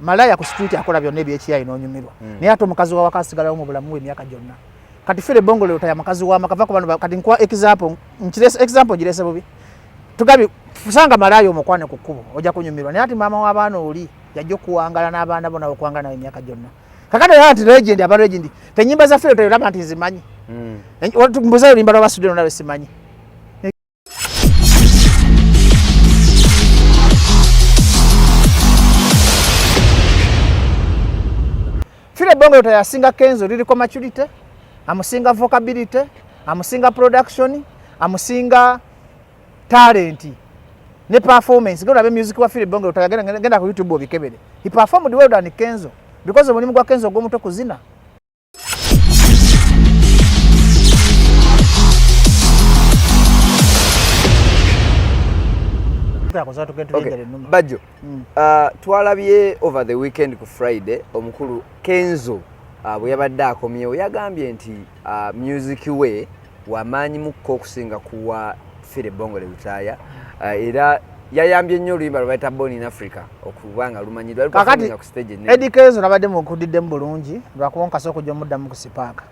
malaya ku street akola byonna ebyekiyai n'onyumirwa naye ate omukazi wa wakasigalawo mu bulamu emyaka gyonna kati fere bongo leo taya makazi wa makava ku bantu kati nkwa example nchirese example jirese bubi tugabi fusanga malaya omukwane ku kkubo ojja kunyumirwa naye ati mama w'abaana oli yajja kuwangala n'abaana bona okwangala nawe emyaka gyonna kakati ati legend aba legend tenyimba za fere toyo laba nti zimanyi watu mbuza limba lwa studio nawe simanyi fire bongo tayasinga Kenzo liliko maturity amusinga vocability amusinga production amusinga talent ne performance gonna be music wa fire bongo tayagenda ku YouTube obikebere he performed well than Kenzo because omulimu gwa Kenzo gomuto kuzina Okay. Bajo, twalabye over the weekend ku Friday omukulu Kenzo bwe yabadde akomyewo yagambye nti music we wamanyi mukko okusinga kuwa Fire Bongo Lutaya era yayambye nnyo oluyimba lwaita Born in Africa okubanga lumanyidwa kakati ku stage ne Eddie Kenzo nabadde mukudidde mu bulungi lwakuwonka soko gyomudda mu kusipaka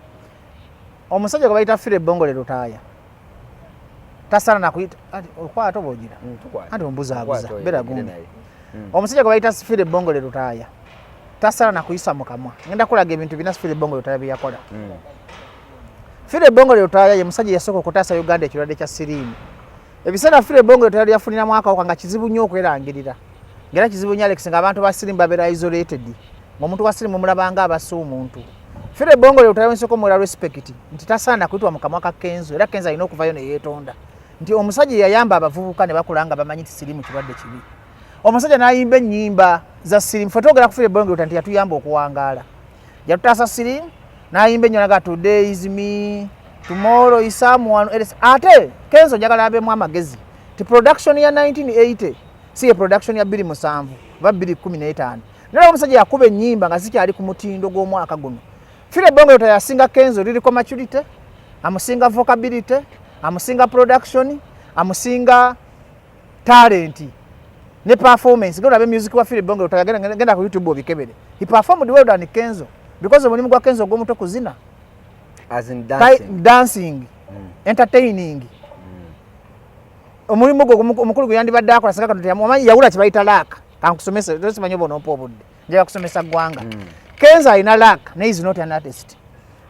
omusajja gwe bayita Fire Bongo Lutaya tasana na kuyita okwata obogira ati ombuza abuza bera gundi omusajja gwe bayita Fire Bongo Lutaya tasana na kuyisa mukamwa ngenda kulaga ebintu bina Fire Bongo Lutaya byakola Fire Bongo Lutaya ye musajja yasoko kutasa Uganda ekirwadde kya sirimu ebisana Fire Bongo Lutaya yafunira mwaka okanga kizibu nnyo okwerangirira ngera kizibu nnyo Alex nga abantu ba sirimu babera isolated omuntu wa sirimu mulabanga abasu omuntu Fire Bongo Lutaya nsoko mu respect nti tasana kuyitwa mukamwa ka Kenzo era Kenzo alina okuvayo ne yeetonda nti omusajja yayamba abavubuka ne bakulanga bamanyi sirimu kirwadde kibi omusajja n'ayimba ennyimba za sirimu fotogera ku Fire Bongo Lutaya nti yatuyamba okuwangaala yatutaasa sirimu n'ayimba ennyona ga today is me tomorrow is someone else ate Kenzo njagala abemu amagezi ti production ya 1980 si ye production ya 2007 ba 2015 nera omusajja yakuba ennyimba nga zikyali ku mutindo gw'omwaka guno Fire Bongo Lutaya yasinga Kenzo liliko maturity amusinga vocability amusinga production amusinga talent ne performance gonna be music wa Fire Bongo Lutaya genda ku YouTube obikebere he performed well than Kenzo because omulimu gwa Kenzo gomuto kuzina as in dancing entertaining omulimu gwo omukulu gwe yandibadde akola saka katoya mumanyi yawula kibayita laka kankusomesa tose manyo bono mpo obudde nje kusomesa gwanga Kenzo alina laka ne is not an artist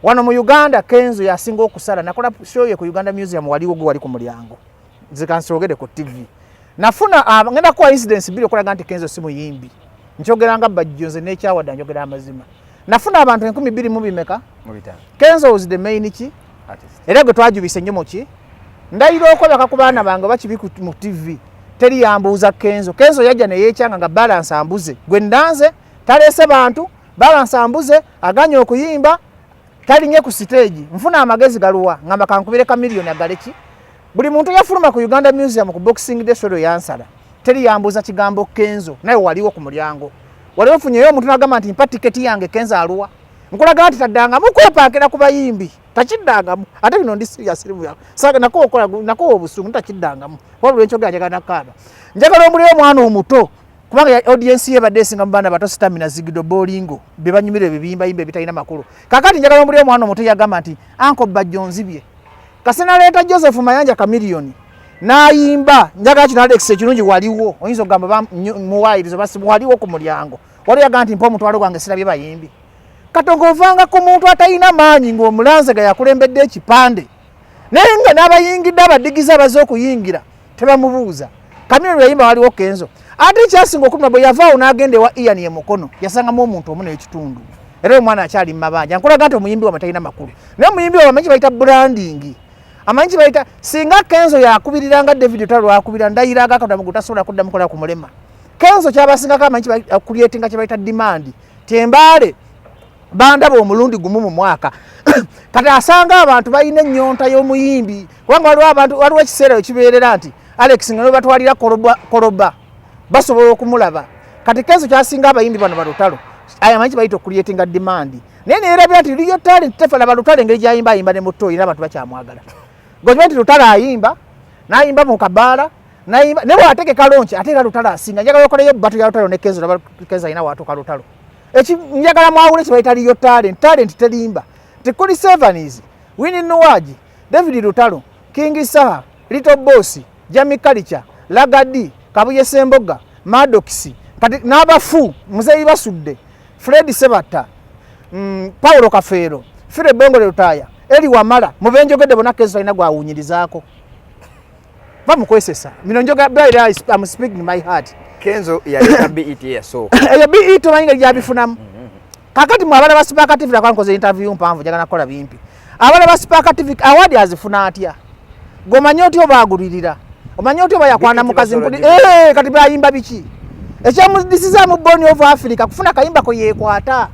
wano mu Uganda Kenzo yasinga okusala nakola show ye ku Uganda Museum waliwo gwe wali ku mulyango zikansogede ku TV nafuna ngenda kwa incidents bili okolaga nti Kenzo si muyimbi nchogeranga bajjonze n'ekyawada njogera amazima nafuna abantu 12 mu bimeka Kenzo was the main artist era gwe twajubise nnyo muki ndayiro okola kakubaana bange bakibi mu TV teri yambuuza Kenzo yajja ne yeekyanga nga balance ambuze gwe ndanze talese bantu balance ambuze aganye okuyimba talinye ku stage nfuna amagezi galuwa ngamba kankubire ka million agaleki buli muntu yafuluma ku Uganda Museum ku Boxing Day show yansala teri yambuuza kigambo Kenzo naye waliwo ku mulyango waliwo funyeyo omuntu nagamba nti mpa ticket yange Kenzo aluwa nkulaga nti taddanga mukwepakira ku bayimbi takiddangamu ate bino ndi serious ya saka nako obusungu takiddangamu wabula enkyogera njagala nakaba njagala omuliyo omwana omuto kubanga audience ye badde singa mbanda bato stamina zigido bowlingo bebanyumire bibimba yimbe bitalina makulu kakati njagala omuliyo omwana omuto yagamba nti anko bajonzibye kasena leta Joseph Mayanja Chameleone nayimba njagala kino Alex ekirungi waliwo oyinza ogamba muwayirizo basi waliwo ku mulyango wali yagamba nti mpo omutwalo gwange sirabye bayimbi katongovanga ku muntu atalina maanyi ng'omulanze ga yakulembedde ekipande naye nga n'abayingidde abadigiza abaze okuyingira tebamubuuza Chameleone yayimba waliwo Kenzo ate kyasinga okuluma bwe yavaawo n'agenda ewa Ian ye mukono yasangamu omuntu omu n'ekitundu era omwana akyali mu mabanja nkulaga nti omuyimbi wa talina makulu naye omuyimbi wa amanyi bayita branding amanyi bayita singa Kenzo yakubiriranga David Talo akubira ndayira agakada mu gutasobola kuddamu kola ku mulema Kenzo kyabasingako amanyi creatinga kye bayita demand tembaale bandaba omulundi gumu mu mwaka kati asanga abantu balina ennyonta y'omuyimbi kubanga waliwo ekiseera ekibeerera nti Alex nga batwalira koroba basobola okumulaba kati Kenzo kyasinga abayimbi bano balutalo amanyi bayita creatinga demand naye neerabira nti liyo talent tefala balutalo engeri gyayimba ne mutoyi n'abantu bakyamwagala gojimenti lutalo ayimba n'ayimba mu kabaala naimba ne bwategeka launch ate era lutalo asinga njagala okoleyo batu ya lutalo ne Kenzo laba Kenzo ina watu kalutalo njagala mwawule kibaita liyo talent telimba tekuli Sevens Winnie Nuwaji David Lutalo King Saha Little Boss Jamie Kalicha Lagadi Kabuye Semboga Maddox kati n'abafu muzeyi basudde Fred Sebata Paulo Kafero Fire Bongo Lutaya Eli Wamala mubenjogedde bona Kenzo ina gwawunyirizaako bamukwesesa minonjoga brother I'm speaking my heart Kenzo ya BET yaso ya BET manyinga jabifunamu kakati mu abana ba Spark TV nakwankoze interview mpanvu jaga nakola bimpi abana ba Spark TV award azifuna atya gomanyoti obagulirira omanyoti obayakwana mukazi mpudi kati bayimba biki ekyamudisiza mu Boni of Africa kufuna kayimba ko yekwata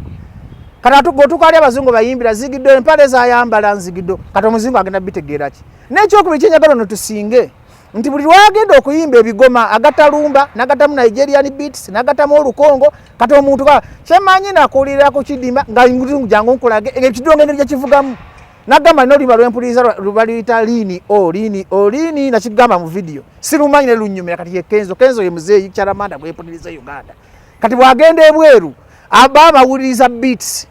kana tugotukali abazungu bayimbira zigido empale za yambala nzigido kati omuzungu agenda bitegeera ki nekyo kubikyenya galo no tusinge nti buli lwagenda okuyimba ebigoma agatalumba nagatamu Nigerian beats nagatamu olukongo kati omuntu ka kyemanyi nakulira ku kidimba nga nguzungu jangu nkulage ekidongo ngeri kivugamu nagamba no liba lwempuliza lubalita lini na kigamba mu video sirumanyi ne lunyumira kati Kenzo ye muzeyi kyaramanda bwepuliriza Uganda kati bwagenda ebweru ababa wuliriza beats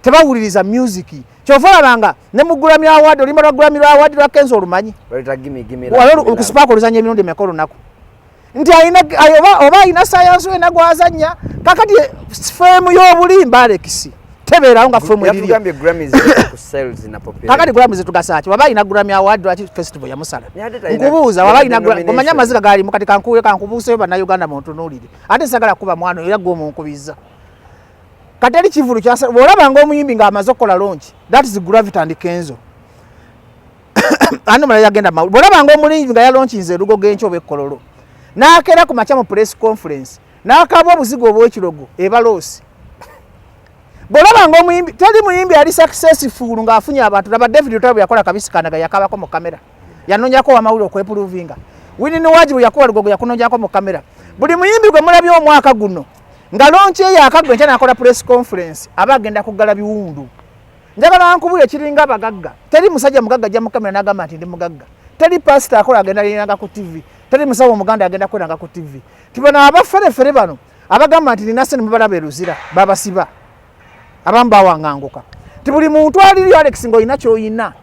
tebawuliriza music kyofalanga ne mugulami award olimba lwagulami award lwa Kenzo olumanyi balita gimi walo okusipako oluzanya emirundi emekolo nako nti oba ina science we nagwazanya kakati femu y'obulimba Alex tebera nga femu eri yagambye Grammys ku sales na popularity kakati Grammys tugasachi waba ina Grammy award lwa festival ya Musala nkubuuza waba ina kumanya maziga gali mukati kankubuuse yo bana Uganda muntu nulire ate sagala kuba mwana era gwo munkubiza kateri kivulu kyasa bolaba ngo omuyimbi nga amazokola launch that is Gravity and Kenzo ano mala yagenda bolaba ngo omuyimbi nga ya launch nze rugo gencho bekololo nakera ku macha mu press conference nakabo obuzigo obwekirogo ebalosi bolaba ngo omuyimbi tali muyimbi ali successful nga afunya abantu laba David Lutalo yakola kabisikanaga yakabako mu kamera yanonyako amawulo okwepuruvinga Winnie Nuwaji yakola rugogo yakunonyako mu kamera buli muyimbi gwe mulabye omwaka guno nga launch ya akagwe nchana akola press conference abagenda kugala biwundu njagala nkubule kiringa abagagga teri musajja mugagga jja mu kamera nagamba nti ndi mugagga teri pastor akola agenda linanga ku TV teri musawo muganda agenda kwenda ku TV tibona abafere bano abagamba nti ninase mubala beruzira baba siba abamba wanganguka tibuli muntu ali Alex ngo ina kyoyina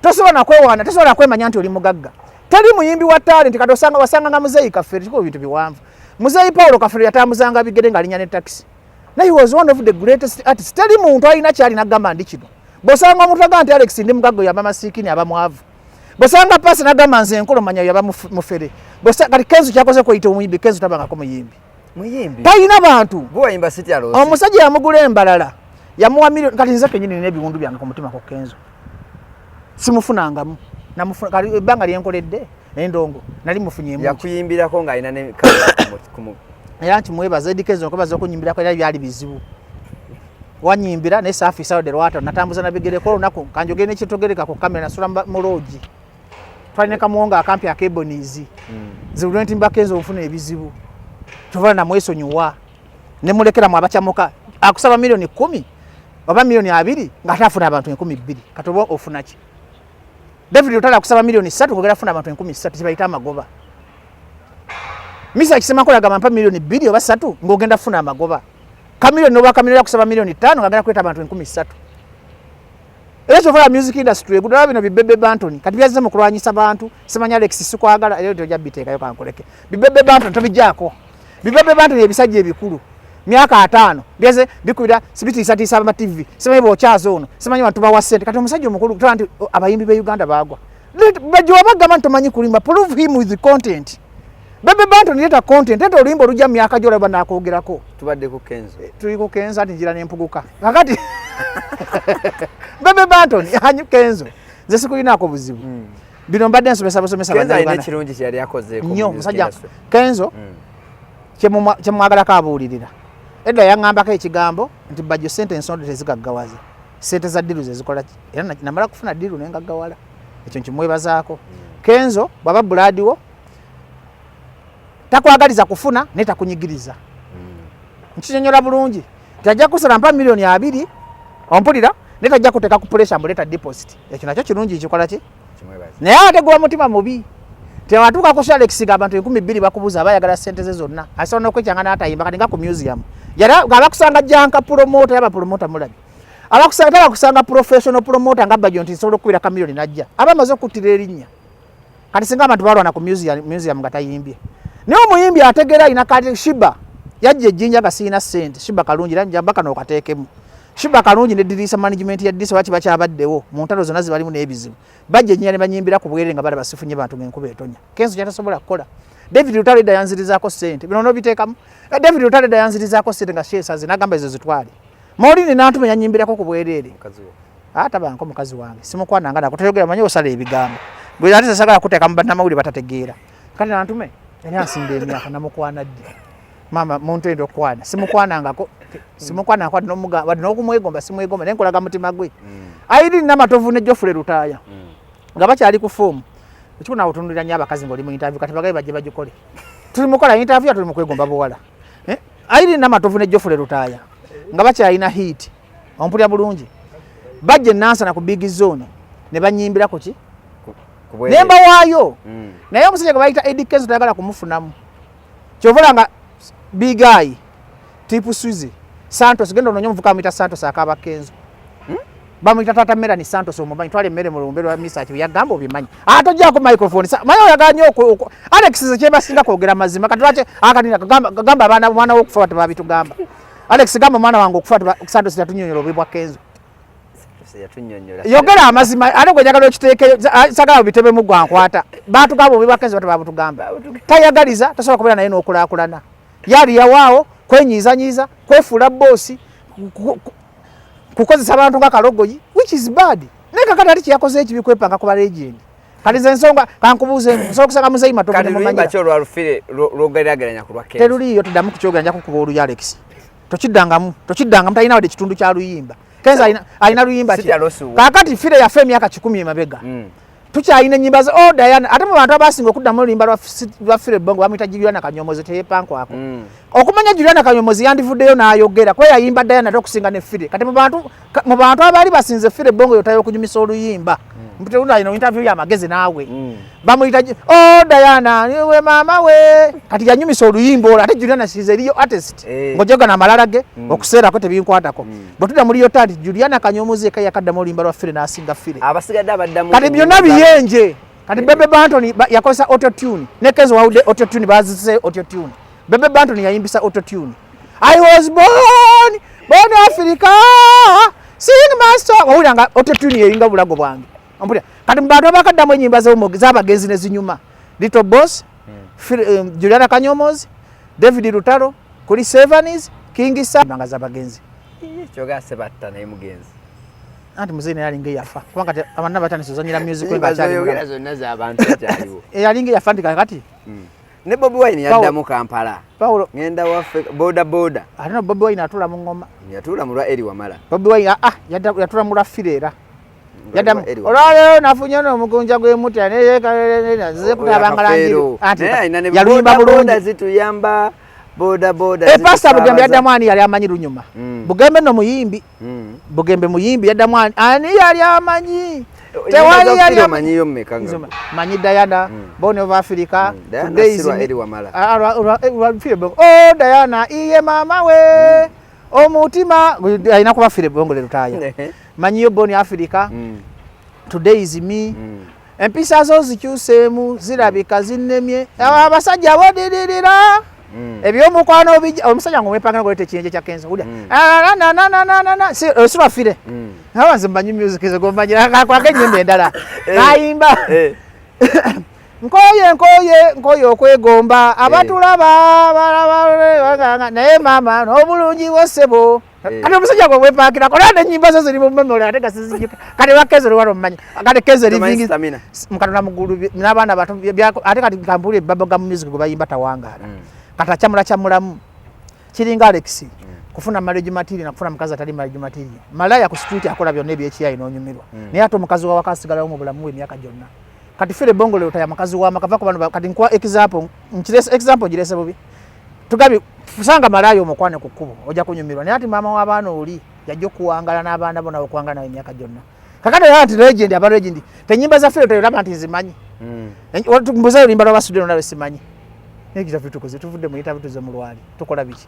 tosobola kwewana tosobola kwemanya nti oli mugagga teri muyimbi wa talent kadosanga wasanga nga muzeyi Kafere kiko bintu biwanvu muzeyi Paulo Kafere yatambuzanga bigere ngalinya ne taxi na he was one of the greatest artists teri muntu alina kyali nagamba ndi kino bosanga omuntu agamba nti Alex ndi mugaggo yaba masikini abamwavu bosanga pasi nagamba nze enkolo manya yaba mufere bosanga kati Kenzo kyakoze ko ite omuyimbi Kenzo tabanga ko muyimbi tayina bantu bo yimba city alosi omusajja yamugula embalala yamuwa million kati nze kenyini n'ebiwundu byange ku mutima ko Kenzo simufunangamu namufuna kali banga lyenkoledde endongo nali mufunyemu yakuyimbirako nga ina ne kamera yanti mwebaza Kenzo nkobaza okunyimbirako era byali bizibu wanyimbira ne safi sawo de rwata natambuza nabigere ko nako kanjogene ekitogereka ku kamera nasula mu loji twalina kamuonga akampi akebonizi zibulenti mba Kenzo ofuna ebizibu tuvala na mwesonyiwa ne mulekera mu abachamuka akusaba milioni 10 oba milioni 2 ngatafuna abantu 12 katobo ofuna ki David Lutalo akusaba milioni 3 kugera funa abantu 13 kibaita amagoba misa kisema kola gamba milioni 2 oba 3 ngogenda funa amagoba kamilioni oba kamilioni akusaba milioni 5 ngagenda kweta abantu 13 Ezo for music industry gudala bino bibebe bantoni kati byaze mu kulwanyisa abantu semanya Alex sikwagala eyo tojja biteka yo kankoleke bibebe bantoni tobijjako bibebe bantoni ebisajje ebikulu myaka 5 byaze bikubira sibiti 37 TV semanya bo kyazo ono semanya bantu bawa sente kati omusajja omukulu tanti abayimbi be Uganda bagwa bajjo bagamba ntomanyi kulimba prove him with the content bebe bantoni leta content eto olimbo lujja myaka jola bana akogerako tubadde ku Kenzo tuli ku Kenzo ati njira nempuguka kakati bebe bantoni hanyu Kenzo nze sikulinako buzibu bino mbadde nsomesa Kenzo ine kirungi kyali yakoze ko nyo musajja Kenzo kyemwagala kabuulirira edda yangambako ekigambo nti bajjo sente ensonda tezigaggawaza sente za diru zezikola era namala kufuna diru nengaggawala ekyo nkimwebazaako Kenzo baba buladiwo takwagaliza kufuna netakunyigiriza nkinyonyola bulungi tajja kusala mpa milioni 2 ompulira netajja kuteka ku pressure mbuleta deposit ekyo nakyo kirungi kikola ki naye ate gwa mutima mubi tewatuuka ku Alex abantu 1200 bakubuza abayagala ssente ze zonna asobola okwekyanga n'atayimba kati nga ku museum yala abakusanga janka promoter yaba promoter mulabi abakusanga professional promoter nga Bajjo nti nsobola okubira kamiliyoni najja abamaze okuttira erinnya kati singa abantu balwana ku museum nga tayimbye naye omuyimbi ategeera ina kati Shiba yajja ejjinja nga siina ssente Shiba kalungi era njamba kano okateekemu Shiba kalungi ne dirisa management ya dirisa wachi bakyabaddewo mu ntalo zonna zibalimu n'ebizibu bajja ejjinya ne banyimbira ku bwerere nga bala basifunye bantu ng'enkuba etonya Kenzo kyatasobola kukola David Lutale dayanzirizaako ssente bino nobiteekamu David Lutale dayanzirizaako ssente nga sheesaze n'agamba ezo zitwale Maulini n'antume yanyimbirako ku bwerere tabanko mukazi wange simukwananga nako toyogera manyi osala ebigambo bwe ate sagala kuteeka mu bannamawulire batategeera kati n'antume yali ansimba emyaka namukwana ddi mama muntu endo kwana simukwanangako wadde n'okumwegomba simwegomba naye nkolaga mutima gwe ayiri n'amatovu ne Jofule Lutaaya nga bakyali ku foomu ekiko nawe otunulira nnyo abakazi ng'oli mu interview kati bagabe bajje bagikole tuli mukola interview tuli mu kwegomba buwala ayiri n'amatovu ne Jofule Lutaaya nga bakyalina hit ompulya bulungi bajje nansana ku big zone ne banyimbirako ki nemba waayo naye omusajja gwe bayita Eddie Kenzo tayagala kumufunamu kyovola nga big guy tipu Suzy Santos gendo nonyo mvuka amita Santos akaba Kenzo bamwita tata Melanie Santos omumanyi twale mmere mu lumbero wa research yagamba obimanyi atojja ku microphone mayo yaganyo Alex ze cheba singa kwogera mazima katulache akanina gamba abana mwana wokufa babitugamba Alex gamba mwana wangu okufa Santos yatunyonyola obibwa Kenzo yogera amazima ate gwe jagalo kiteeke sagala bitebe mu gwankwata batugamba obibwa Kenzo batugamba tayagaliza tasobola kubera naye n'okulaakulana yali yawaawo kwenyizanyiza kwefula bosi kukozesa abantu nga Kalogoyi which is bad neka kati kiyakoze ekibi kwepanga ku legend kati ze nsonga kankubuuze nsobola kusanga muzeyi matovu ne mumanya kati lwa lufire lwogeraganya ku lwa Kenzo teruliyo tuddamu kukyogera ku kuba olu Alex tokiddangamu talina wadde kitundu kya luyimba Kenzo alina luyimba kakati fire yafe emyaka 10 emabega tukyalina ennyimba ze Diana ate mu bantu abasinga okuddamu oluyimba lwa Fire Bongo bamuyita Juliana Kanyomozi teyepankwako okumanya Juliana Kanyomozi yandivuddeyo n'ayogera kwe yayimba Diana ate okusinga ne Fire kati mu bantu abaali basinze Fire Bongo yotayo okunyumisa oluyimba mpitewunda ino interview ya magezi naawe bamuyita Diana niwe mama we kati yanyumisa oluyimba ate Juliana sizeriyo artist ngojoga na malala ge okuseerako tebinkwatako bwe tudda muri yo tati Juliana Kanyomozi eka yakaddamu oluyimba lwa Fire n'asinga Fire abasigadde abaddamu kati byonna biyenje kati Bebe Bantoni yakozesa auto tune ne Kenzo waude auto tune bazise auto tune Bebe Bantoni yayimbisa auto tune I was born Africa sing master wawulanga auto tune yeyinga bulago bwange ampulya kati mbantu abakaddamu ennyimba z'abagenzi ne zinyuma Little Boss Juliana Kanyomozi David Lutalo kuli Sevanis King Sabanga z'abagenzi kyoga sebatta naye mugenzi anti muzine yalinga yafa kubanga abana batani sozanyira music kwenga cyali zogera zonna z'abantu cyaliwo yalinga yafa ndika kati ne Bobi Wine yaddamu Kampala Paulo ngenda wafe boda alina Bobi Wine atula mu ngoma yatula mu lwa Eri Wamala Bobi Wine yatula mu lwa Firera yaddamu olwaleero nafunye n'omugunja gw'emuti ze kutabangalangira anti yaluyimba bulungi zituyamba boda Pastor Bugembe yaddamu ani yali amanyi lunyuma Bugembe no muyimbi Bugembe muyimbi yaddamu ani yali amanyi tewali yali amanyi yo mmekanga manyi Diana Born of Africa Daisy Eri Wamala Fire Bongo Diana iye mama we omutima alina kuba Fire Bongo Lutaaya manyi yo Born Africa Today is me empisa zo zikyuseemu zirabika zinnemye abasajja abodirira ebyomukwano omusajja ng'omwepanga ng'oleta ekiyenje kya Kenzo ulya sirwa Fire awanze mmanyi music ze gomanyira kwake ennyimba endala n'ayimba nkoye okwegomba abatulaba naye mama n'obulungi bw'ossebo kati omusajja ng'omwepakira kola n'ennyimba zo ziri mu memory ate gasizijjuka kati lwa Kenzo lwali omumanyi kati Kenzo livingi mukatonda mugulu n'abaana bato ate kati kampuli bubblegum music gwe bayimba tawangaala kati akyamulamu kiringa Alex kufuna marriage material na kufuna mukazi atali marriage material malaya ku street akola byonna ebyekiyai n'onyumirwa naye ate omukazi wa wakasigalawo mu bulamu emyaka gyonna kati Fire Bongo leo taya mukazi wa makava ku bano kati nkwa example girese bubi tugabi fusanga malaya omukwane ku kkubo ojja kunyumirwa naye ati mama w'abaana oli yajja okuwangala n'abaana bona okuwangala nawe emyaka gyonna kakati ati legend aba legend tenyimba za Fire tayolaba nti zimanyi Mbuza olimba lwabasudde nolabe simanyi. Ekitaffe tukoze tuvudde mu yitabu tuze mu lwali. Tukola biki?